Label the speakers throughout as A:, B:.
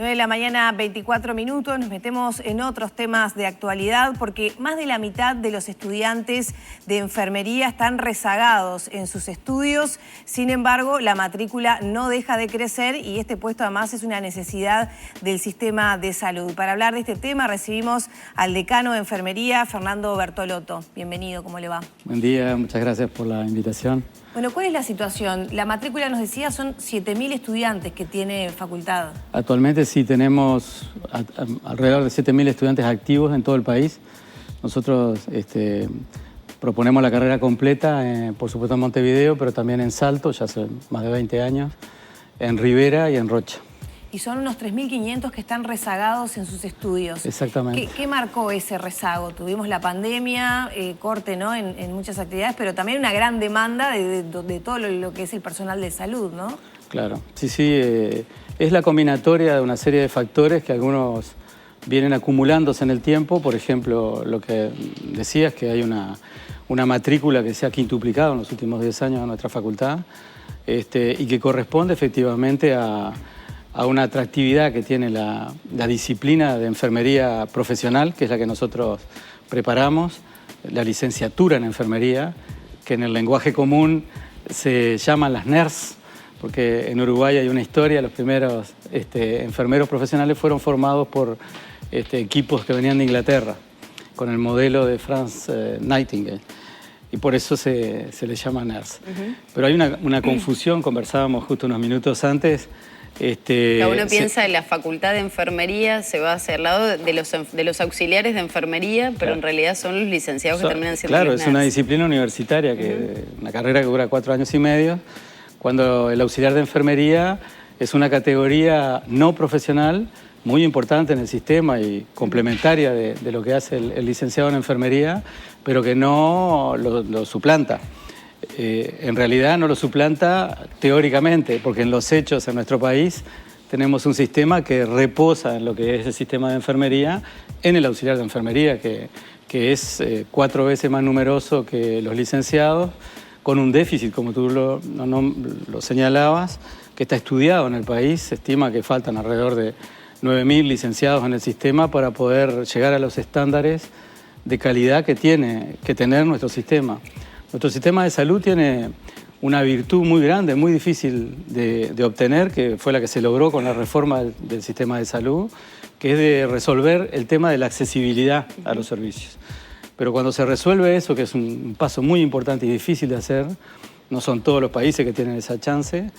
A: 9 de la mañana, 24 minutos, nos metemos en otros temas de actualidad porque más de la mitad de los estudiantes de enfermería están rezagados en sus estudios. Sin embargo, la matrícula no deja de crecer y este puesto además es una necesidad del sistema de salud. Para hablar de este tema recibimos al decano de enfermería, Fernando Bertolotto. Bienvenido, ¿cómo le va?
B: Buen día, muchas gracias por la invitación.
A: Bueno, ¿cuál es la situación? La matrícula, nos decía, son 7.000 estudiantes que tiene facultad.
B: Actualmente sí tenemos alrededor de 7.000 estudiantes activos en todo el país. Nosotros proponemos la carrera completa, por supuesto en Montevideo, pero también en Salto, ya hace más de 20 años, en Rivera y en Rocha.
A: Y son unos 3.500 que están rezagados en sus estudios.
B: Exactamente.
A: ¿Qué marcó ese rezago? Tuvimos la pandemia, corte, ¿no? en muchas actividades, pero también una gran demanda de todo lo que es el personal de salud, ¿no? Claro,
B: sí, es la combinatoria de una serie de factores que algunos vienen acumulándose en el tiempo. Por ejemplo, lo que decías, que hay una matrícula que se ha quintuplicado en los últimos 10 años en nuestra facultad y que corresponde efectivamente a una atractividad que tiene la disciplina de enfermería profesional, que es la que nosotros preparamos, la licenciatura en enfermería, que en el lenguaje común se llaman las NERS, porque en Uruguay hay una historia. Los primeros enfermeros profesionales fueron formados por equipos que venían de Inglaterra, con el modelo de Florence Nightingale, y por eso se les llama NERS. Pero hay una confusión, conversábamos justo unos minutos antes.
C: Uno piensa en la facultad de enfermería, se va hacia el lado de los auxiliares de enfermería, pero
B: claro,
C: en realidad son los licenciados que terminan siendo
B: claro,
C: los
B: es una disciplina universitaria, una carrera que dura 4 años y medio, cuando el auxiliar de enfermería es una categoría no profesional muy importante en el sistema y complementaria de lo que hace el licenciado en enfermería, pero que no lo suplanta. En realidad no lo suplanta teóricamente, porque en los hechos en nuestro país tenemos un sistema que reposa en lo que es el sistema de enfermería, en el auxiliar de enfermería, que es 4 veces más numeroso que los licenciados, con un déficit, como tú lo señalabas, que está estudiado en el país. Se estima que faltan alrededor de 9.000 licenciados en el sistema para poder llegar a los estándares de calidad que tiene que tener nuestro sistema. Nuestro sistema de salud tiene una virtud muy grande, muy difícil de obtener, que fue la que se logró con la reforma del sistema de salud, que es de resolver el tema de la accesibilidad a los servicios. Pero cuando se resuelve eso, que es un paso muy importante y difícil de hacer, no son todos los países que tienen esa chance,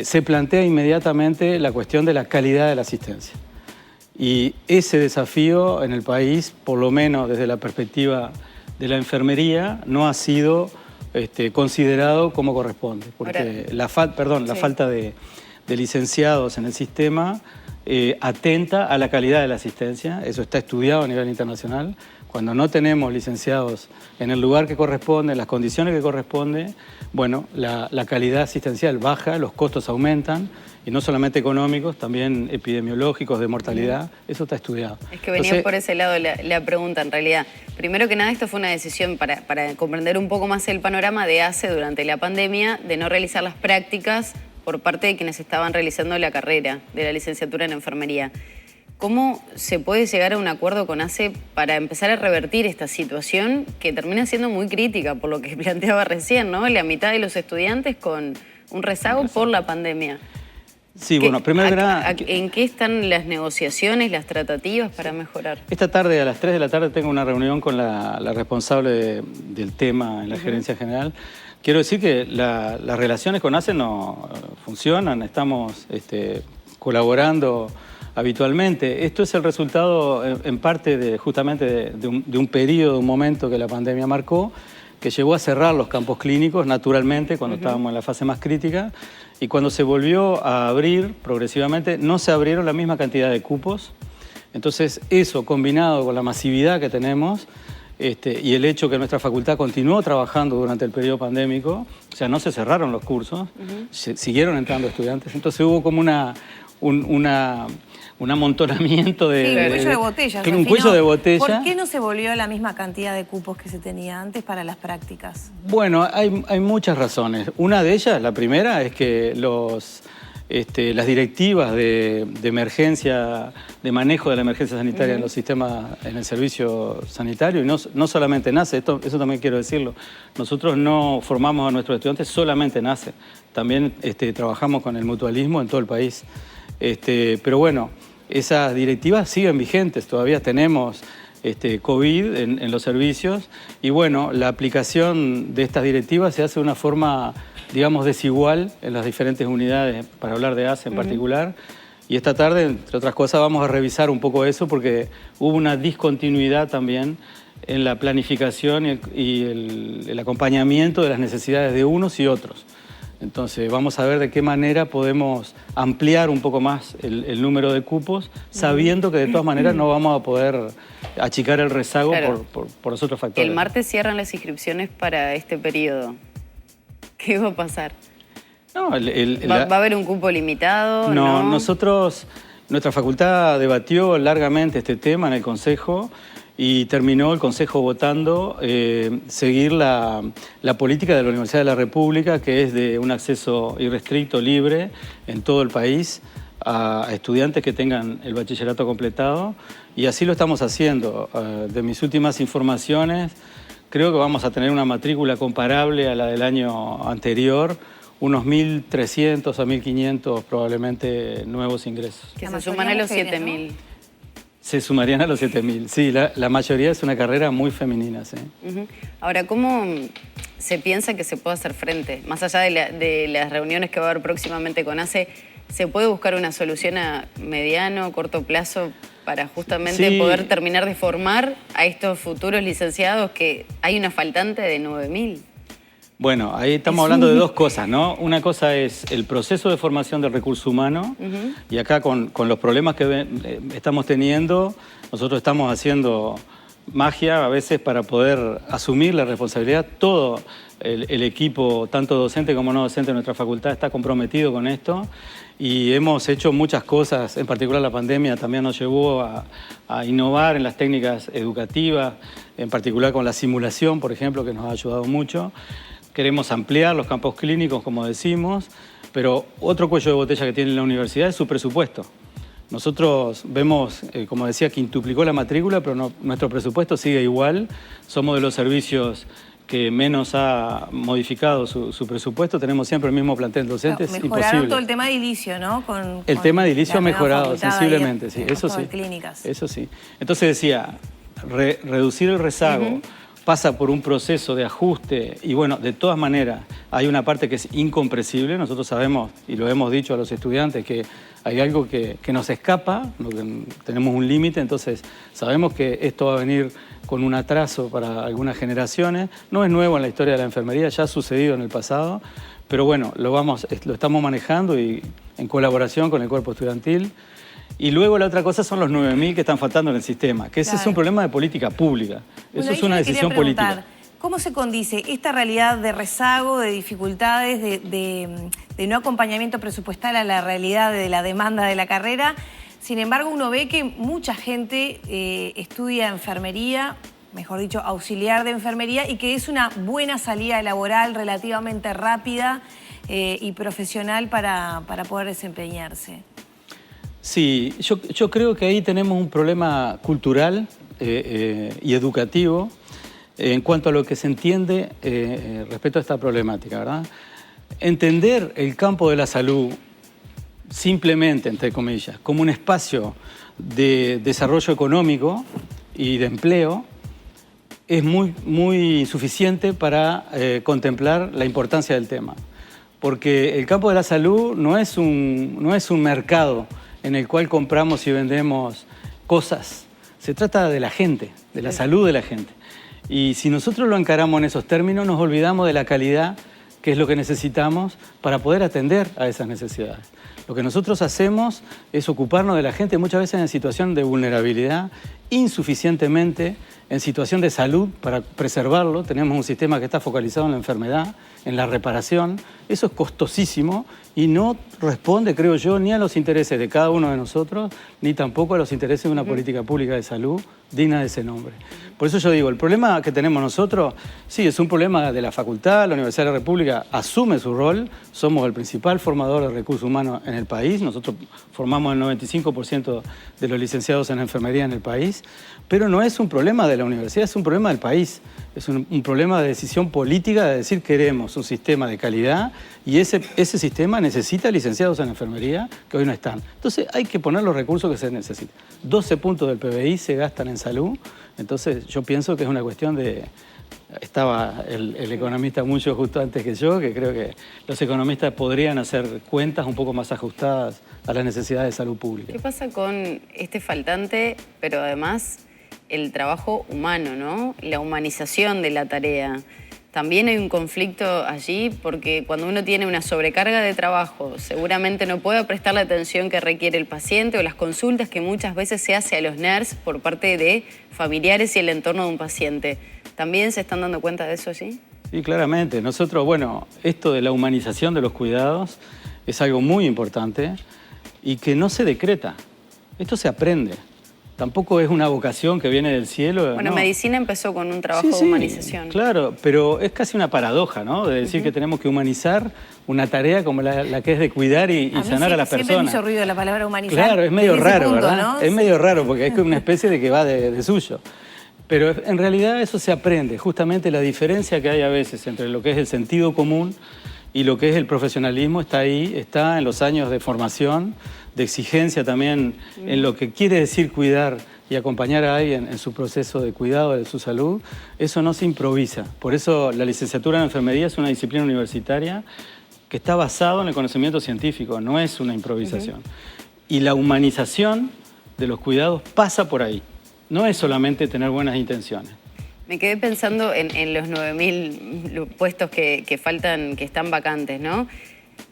B: se plantea inmediatamente la cuestión de la calidad de la asistencia. Y ese desafío en el país, por lo menos desde la perspectiva de la enfermería, no ha sido considerado como corresponde, porque la falta de licenciados en el sistema atenta a la calidad de la asistencia. Eso está estudiado a nivel internacional. Cuando no tenemos licenciados en el lugar que corresponde, en las condiciones que corresponde, bueno, la calidad asistencial baja, los costos aumentan, y no solamente económicos, también epidemiológicos, de mortalidad. Eso está estudiado.
C: Es que venía por ese lado la pregunta, en realidad. Primero que nada, esto fue una decisión para comprender un poco más el panorama de ACE durante la pandemia, de no realizar las prácticas por parte de quienes estaban realizando la carrera de la licenciatura en enfermería. ¿Cómo se puede llegar a un acuerdo con ACE para empezar a revertir esta situación que termina siendo muy crítica, por lo que planteaba recién, ¿no? La mitad de los estudiantes con un rezago por la pandemia.
B: Sí, bueno, primero que nada...
C: ¿En qué están las negociaciones, las tratativas para mejorar?
B: Esta tarde, a las 3 de la tarde, tengo una reunión con la responsable del tema en la gerencia general. Quiero decir que las relaciones con ACE no funcionan, estamos colaborando habitualmente. Esto es el resultado, en parte, justamente de un periodo, un momento que la pandemia marcó, que llevó a cerrar los campos clínicos naturalmente cuando estábamos en la fase más crítica, y cuando se volvió a abrir progresivamente no se abrieron la misma cantidad de cupos. Entonces eso, combinado con la masividad que tenemos y el hecho que nuestra facultad continuó trabajando durante el periodo pandémico, o sea, no se cerraron los cursos, siguieron entrando estudiantes, entonces hubo como un amontonamiento de...
A: Sí, un cuello de botella.
B: Un cuello de botella.
A: ¿Por qué no se volvió a la misma cantidad de cupos que se tenía antes para las prácticas?
B: Bueno, hay muchas razones. Una de ellas, la primera, es que los las directivas de emergencia, de manejo de la emergencia sanitaria en los sistemas, en el servicio sanitario, y no solamente en ACE, eso también quiero decirlo. Nosotros no formamos a nuestros estudiantes solamente en ACE, también trabajamos con el mutualismo en todo el país. Pero bueno, esas directivas siguen vigentes, todavía tenemos COVID en los servicios, y bueno, la aplicación de estas directivas se hace de una forma, digamos, desigual en las diferentes unidades, para hablar de ACE en particular. Y esta tarde, entre otras cosas, vamos a revisar un poco eso porque hubo una discontinuidad también en la planificación y el acompañamiento de las necesidades de unos y otros. Entonces vamos a ver de qué manera podemos ampliar un poco más el número de cupos, sabiendo que de todas maneras no vamos a poder achicar el rezago, claro, por los otros factores.
C: El martes cierran las inscripciones para este periodo. ¿Qué va a pasar? No, ¿Va a haber un cupo limitado?
B: No, nuestra facultad debatió largamente este tema en el Consejo y terminó el Consejo votando seguir la política de la Universidad de la República, que es de un acceso irrestricto, libre, en todo el país, a estudiantes que tengan el bachillerato completado, y así lo estamos haciendo. De mis últimas informaciones, creo que vamos a tener una matrícula comparable a la del año anterior, unos 1.300 a 1.500 probablemente nuevos ingresos.
C: Que se suman a los 7.000. ¿No?
B: Se sumarían a los 7.000. Sí, la mayoría es una carrera muy femenina, sí.
C: Ahora, ¿cómo se piensa que se puede hacer frente? Más allá de las reuniones que va a haber próximamente con ACE, ¿se puede buscar una solución a mediano o corto plazo para justamente poder terminar de formar a estos futuros licenciados, que hay una faltante de 9.000?
B: Bueno, ahí estamos hablando de dos cosas, ¿no? Una cosa es el proceso de formación del recurso humano, y acá con los problemas que estamos teniendo, nosotros estamos haciendo magia a veces para poder asumir la responsabilidad. Todo el equipo, tanto docente como no docente de nuestra facultad, está comprometido con esto, y hemos hecho muchas cosas. En particular la pandemia también nos llevó a innovar en las técnicas educativas, en particular con la simulación, por ejemplo, que nos ha ayudado mucho. Queremos ampliar los campos clínicos, como decimos, pero otro cuello de botella que tiene la universidad es su presupuesto. Nosotros vemos, como decía, quintuplicó la matrícula, pero nuestro presupuesto sigue igual. Somos de los servicios que menos ha modificado su presupuesto. Tenemos siempre el mismo plantel docente, es imposible.
A: Mejoraron todo el tema de edilicio, ¿no?
B: El tema de edilicio ha mejorado sensiblemente, sí, eso sí.
A: Clínicas.
B: Eso sí. Entonces decía, reducir el rezago pasa por un proceso de ajuste, y bueno, de todas maneras hay una parte que es incomprensible. Nosotros sabemos, y lo hemos dicho a los estudiantes, que hay algo que nos escapa, tenemos un límite, entonces sabemos que esto va a venir con un atraso para algunas generaciones. No es nuevo en la historia de la enfermería, ya ha sucedido en el pasado, pero bueno, lo estamos manejando, y en colaboración con el cuerpo estudiantil. Y luego la otra cosa son los 9.000 que están faltando en el sistema, que ese es un problema de política pública. Eso es una decisión política.
A: ¿Cómo se condice esta realidad de rezago, de dificultades, de no acompañamiento presupuestal a la realidad de la demanda de la carrera? Sin embargo, uno ve que mucha gente estudia enfermería, mejor dicho, auxiliar de enfermería, y que es una buena salida laboral relativamente rápida y profesional para poder desempeñarse.
B: Sí, yo creo que ahí tenemos un problema cultural y educativo en cuanto a lo que se entiende respecto a esta problemática, ¿verdad? Entender el campo de la salud simplemente, entre comillas, como un espacio de desarrollo económico y de empleo es muy insuficiente para contemplar la importancia del tema. Porque el campo de la salud no es un mercado en el cual compramos y vendemos cosas. Se trata de la gente, de la salud de la gente. Y si nosotros lo encaramos en esos términos, nos olvidamos de la calidad, que es lo que necesitamos para poder atender a esas necesidades. Lo que nosotros hacemos es ocuparnos de la gente muchas veces en situación de vulnerabilidad, insuficientemente en situación de salud para preservarlo. Tenemos un sistema que está focalizado en la enfermedad, en la reparación. Eso es costosísimo y no responde, creo yo, ni a los intereses de cada uno de nosotros, ni tampoco a los intereses de una política pública de salud digna de ese nombre. Por eso yo digo, el problema que tenemos nosotros, sí, es un problema de la facultad. La Universidad de la República asume su rol, somos el principal formador de recursos humanos en el país, nosotros formamos el 95% de los licenciados en enfermería en el país, pero no es un problema de la universidad, es un problema del país, es un problema de decisión política de decir queremos un sistema de calidad y ese sistema necesita licenciados en enfermería que hoy no están. Entonces hay que poner los recursos que se necesitan. 12 puntos del PBI se gastan en salud, entonces yo pienso que es una cuestión de... Estaba el economista mucho justo antes que yo, que creo que los economistas podrían hacer cuentas un poco más ajustadas a las necesidades de salud pública.
C: ¿Qué pasa con este faltante, pero además el trabajo humano, ¿no? La humanización de la tarea? También hay un conflicto allí porque cuando uno tiene una sobrecarga de trabajo, seguramente no puede prestar la atención que requiere el paciente o las consultas que muchas veces se hace a los NERS por parte de familiares y el entorno de un paciente. ¿También se están dando cuenta de eso allí?
B: Sí, claramente. Nosotros, bueno, esto de la humanización de los cuidados es algo muy importante y que no se decreta. Esto se aprende. Tampoco es una vocación que viene del cielo.
C: Bueno,
B: no.
C: Medicina empezó con un trabajo de humanización.
B: Claro, pero es casi una paradoja, ¿no? De decir que tenemos que humanizar una tarea como la que es de cuidar y sanar a las personas.
A: Siempre me hizo ruido la palabra humanizar.
B: Claro, es medio raro, punto, ¿verdad? ¿No? Es
A: sí.
B: medio raro porque es una especie de que va de suyo. Pero en realidad eso se aprende. Justamente la diferencia que hay a veces entre lo que es el sentido común y lo que es el profesionalismo está ahí, está en los años de formación, de exigencia también en lo que quiere decir cuidar y acompañar a alguien en su proceso de cuidado de su salud. Eso no se improvisa. Por eso la licenciatura en enfermería es una disciplina universitaria que está basada en el conocimiento científico, no es una improvisación. Y la humanización de los cuidados pasa por ahí. No es solamente tener buenas intenciones.
C: Me quedé pensando en los 9.000 puestos que faltan, que están vacantes, ¿no?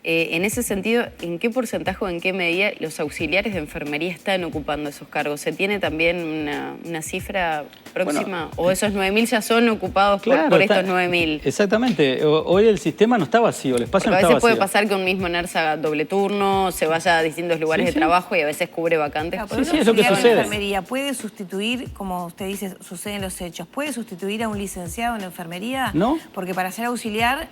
C: En ese sentido, ¿en qué porcentaje o en qué medida los auxiliares de enfermería están ocupando esos cargos? ¿Se tiene también una cifra próxima? ¿O esos 9.000 ya son ocupados por estos 9.000?
B: Exactamente. Hoy el sistema no está vacío, el espacio no está vacío.
C: A veces puede pasar que un mismo NERS haga doble turno, se vaya a distintos lugares de trabajo y a veces cubre vacantes.
A: Claro,
B: sí, es lo que sucede.
A: La enfermería puede sustituir, como usted dice, sucede en los hechos, ¿puede sustituir a un licenciado en enfermería?
B: No.
A: Porque para ser auxiliar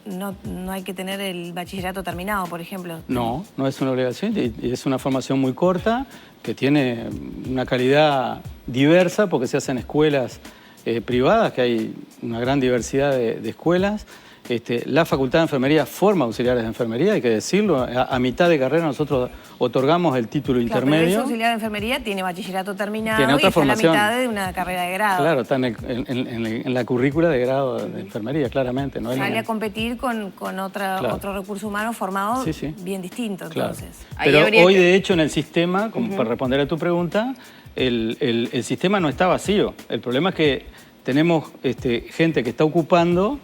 A: no hay que tener el bachillerato terminado, por ejemplo.
B: No, no es una obligación y es una formación muy corta que tiene una calidad diversa porque se hace en escuelas privadas, que hay una gran diversidad de escuelas. La Facultad de Enfermería forma auxiliares de enfermería, hay que decirlo. A mitad de carrera nosotros otorgamos el título intermedio.
A: Pero ese auxiliar de enfermería tiene bachillerato terminado
B: tiene otra formación.
A: Está a la mitad de una carrera de grado.
B: Claro, está en la currícula de grado de enfermería, claramente. ¿No?
A: Sale a competir con otro recurso humano formado bien distinto, entonces.
B: Pero hoy, de hecho, en el sistema, como para responder a tu pregunta, el sistema no está vacío. El problema es que tenemos gente que está ocupando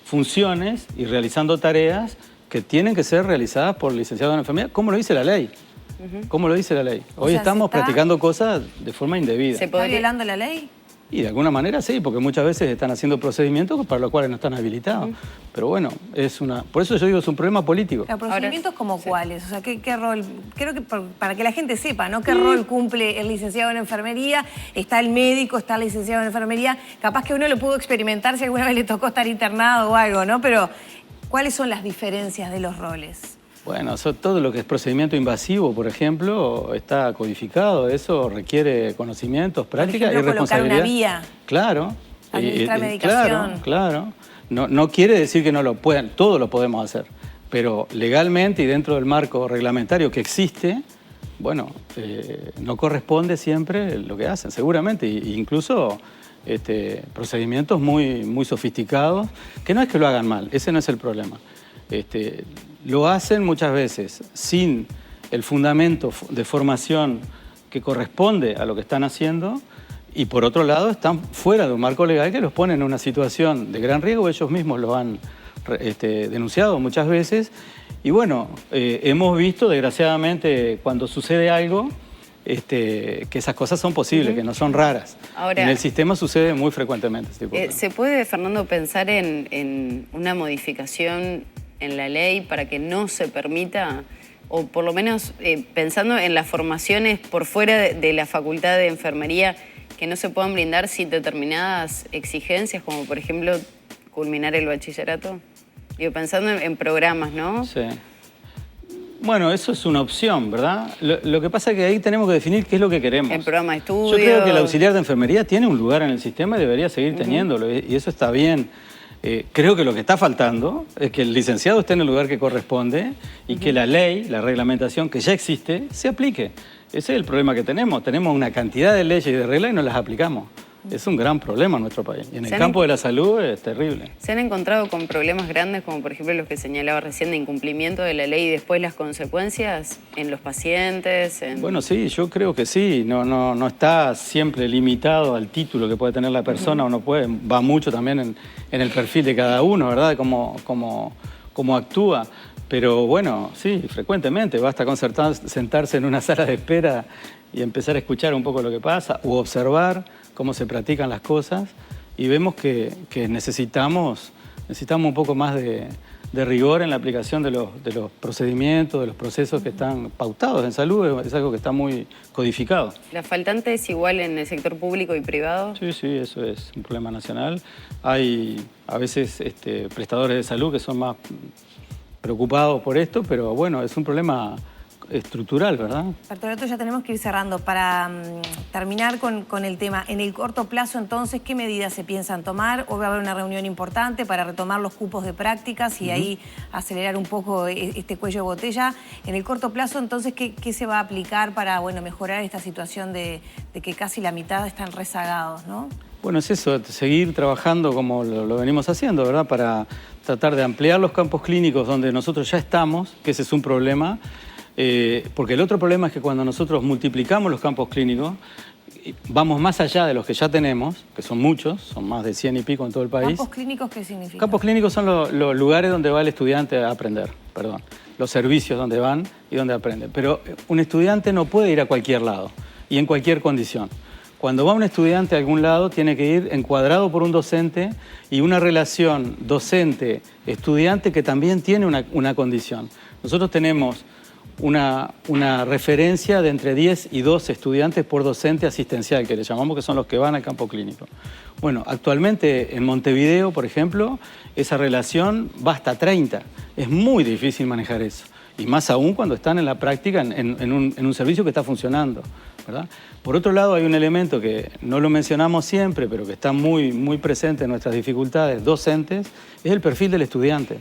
B: funciones y realizando tareas que tienen que ser realizadas por licenciados en enfermería, como lo dice la ley. ¿Cómo lo dice la ley? Hoy estamos practicando cosas de forma indebida.
A: ¿Se está violando la ley?
B: Y de alguna manera sí, porque muchas veces están haciendo procedimientos para los cuales no están habilitados. Pero bueno, por eso yo digo, es un problema político.
A: ¿Pero procedimientos como cuáles? O sea, ¿qué rol? Creo que para que la gente sepa, ¿no? ¿Qué rol cumple el licenciado en enfermería? Está el médico, está el licenciado en enfermería. Capaz que uno lo pudo experimentar si alguna vez le tocó estar internado o algo, ¿no? Pero, ¿cuáles son las diferencias de los roles?
B: Bueno, todo lo que es procedimiento invasivo, por ejemplo, está codificado. Eso requiere conocimientos, prácticas y responsabilidad.
A: Colocar una vía.
B: Claro.
A: Administrar medicación.
B: Claro. No quiere decir que no lo puedan, todo lo podemos hacer. Pero legalmente y dentro del marco reglamentario que existe, bueno, no corresponde siempre lo que hacen, seguramente. Incluso procedimientos muy sofisticados, que no es que lo hagan mal, ese no es el problema. Lo hacen muchas veces sin el fundamento de formación que corresponde a lo que están haciendo y por otro lado están fuera de un marco legal que los pone en una situación de gran riesgo. Ellos mismos lo han denunciado muchas veces y bueno, hemos visto desgraciadamente cuando sucede algo que esas cosas son posibles, que no son raras.
C: Ahora,
B: en el sistema sucede muy frecuentemente.
C: ¿Se puede, Fernando, pensar en una modificación en la ley para que no se permita, o por lo menos pensando en las formaciones por fuera de la facultad de enfermería, que no se puedan brindar sin determinadas exigencias, como por ejemplo culminar el bachillerato? Digo, pensando en programas, ¿no?
B: Sí. Bueno, eso es una opción, ¿verdad? Lo que pasa es que ahí tenemos que definir qué es lo que queremos.
C: El programa de estudio.
B: Yo creo que el auxiliar de enfermería tiene un lugar en el sistema y debería seguir teniéndolo, y eso está bien. Creo que lo que está faltando es que el licenciado esté en el lugar que corresponde y que la ley, la reglamentación que ya existe, se aplique. Ese es el problema que tenemos. Tenemos una cantidad de leyes y de reglas y no las aplicamos. Es un gran problema en nuestro país. Y en el campo de la salud es terrible.
C: ¿Se han encontrado con problemas grandes, como por ejemplo los que señalaba recién, de incumplimiento de la ley y después las consecuencias en los pacientes? Bueno,
B: sí, yo creo que sí. No está siempre limitado al título que puede tener la persona o no puede. Va mucho también en el perfil de cada uno, ¿verdad? Cómo actúa. Pero bueno, sí, frecuentemente. Basta con sentarse en una sala de espera y empezar a escuchar un poco lo que pasa o observar cómo se practican las cosas y vemos que necesitamos un poco más de rigor en la aplicación de los procedimientos, de los procesos que están pautados en salud. Es algo que está muy codificado.
C: ¿La faltante es igual en el sector público y privado?
B: Sí, eso es un problema nacional. Hay a veces prestadores de salud que son más preocupados por esto, pero bueno, es un problema estructural, ¿verdad?
A: Bertolotto, ya tenemos que ir cerrando. Para terminar con el tema, en el corto plazo, entonces, ¿qué medidas se piensan tomar? ¿O va a haber una reunión importante para retomar los cupos de prácticas y ahí acelerar un poco este cuello de botella? En el corto plazo, entonces, ¿qué se va a aplicar para, bueno, mejorar esta situación de que casi la mitad están rezagados, ¿no?
B: Bueno, es eso, seguir trabajando como lo venimos haciendo, ¿verdad? Para tratar de ampliar los campos clínicos donde nosotros ya estamos, que ese es un problema. Porque el otro problema es que cuando nosotros multiplicamos los campos clínicos, vamos más allá de los que ya tenemos, que son muchos, son más de 100 y pico en todo el país.
A: ¿Campos clínicos qué significa?
B: Campos clínicos son los lugares donde va el estudiante a aprender, los servicios donde van y donde aprenden. Pero un estudiante no puede ir a cualquier lado y en cualquier condición. Cuando va un estudiante a algún lado, tiene que ir encuadrado por un docente y una relación docente-estudiante que también tiene una condición. Nosotros tenemos una referencia de entre 10 y 12 estudiantes por docente asistencial, que le llamamos, que son los que van al campo clínico. Bueno, actualmente en Montevideo, por ejemplo, esa relación va hasta 30. Es muy difícil manejar eso. Y más aún cuando están en la práctica en un servicio que está funcionando, ¿verdad? Por otro lado, hay un elemento que no lo mencionamos siempre, pero que está muy presente en nuestras dificultades docentes, es el perfil del estudiante.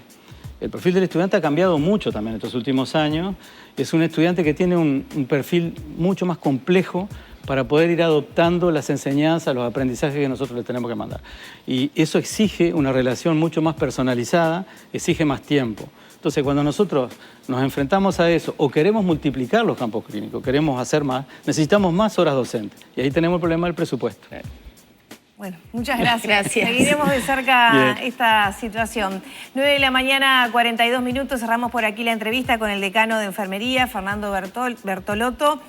B: El perfil del estudiante ha cambiado mucho también en estos últimos años. Es un estudiante que tiene un perfil mucho más complejo para poder ir adoptando las enseñanzas, los aprendizajes que nosotros le tenemos que mandar. Y eso exige una relación mucho más personalizada, exige más tiempo. Entonces, cuando nosotros nos enfrentamos a eso o queremos multiplicar los campos clínicos, queremos hacer más, necesitamos más horas docentes. Y ahí tenemos el problema del presupuesto.
A: Bueno, muchas gracias. Seguiremos de cerca esta situación. 9 de la mañana, 42 minutos. Cerramos por aquí la entrevista con el decano de Enfermería, Fernando Bertolotto.